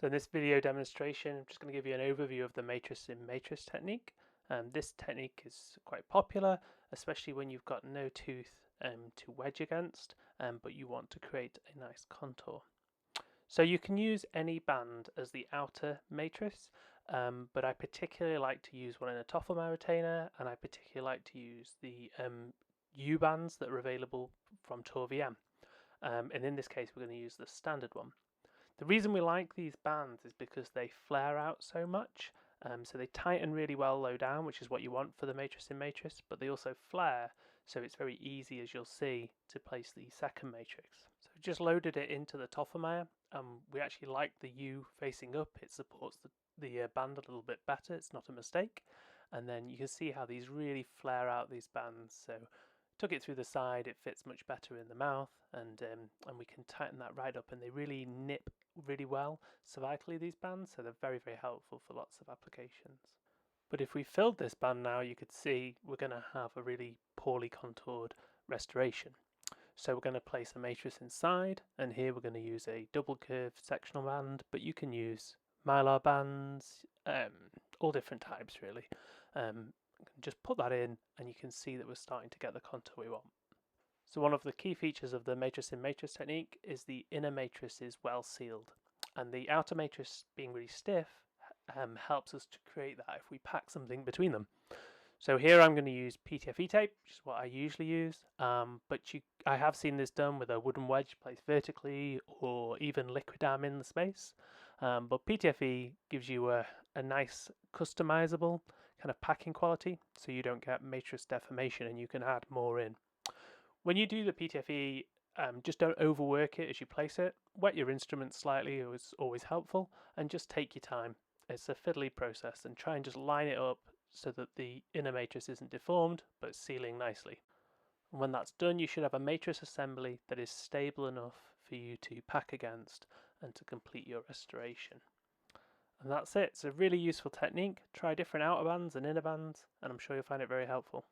So in this video demonstration, I'm just going to give you an overview of the matrix in matrix technique. This technique is quite popular, especially when you've got no tooth to wedge against, but you want to create a nice contour. So you can use any band as the outer matrix, but I particularly like to use one in a Toffelmeier retainer, and I particularly like to use the U bands that are available from Tor VM. And in this case, we're going to use the standard one. The reason we like these bands is because they flare out so much. So they tighten really well low down, which is what you want for the matrix in matrix, but they also flare, so it's very easy, as you'll see, to place the second matrix. So just loaded it into the Toffelmeier. We actually like the U facing up. It supports the band a little bit better. It's not a mistake. And then you can see how these really flare out, these bands. So took it through the side, it fits much better in the mouth, and we can tighten that right up, and they really nip really well cervically, these bands, so they're very, very helpful for lots of applications. But if we filled this band now, you could see we're going to have a really poorly contoured restoration. So we're going to place a matrix inside, and here we're going to use a double curved sectional band, but you can use mylar bands, all different types really. Just put that in, and you can see that we're starting to get the contour we want. So one of the key features of the matrix in matrix technique is the inner matrix is well sealed, and the outer matrix being really stiff helps us to create that if we pack something between them. So here I'm going to use PTFE tape, which is what I usually use, but I have seen this done with a wooden wedge placed vertically, or even liquidam in the space. But PTFE gives you a nice customizable kind of packing quality, so you don't get matrix deformation and you can add more in. When you do the PTFE, just don't overwork it as you place it. Wet your instrument slightly is always helpful, and just take your time. It's a fiddly process, and try and just line it up so that the inner matrix isn't deformed but sealing nicely. And when that's done, you should have a matrix assembly that is stable enough for you to pack against and to complete your restoration. And that's it. It's a really useful technique. Try different outer bands and inner bands, and I'm sure you'll find it very helpful.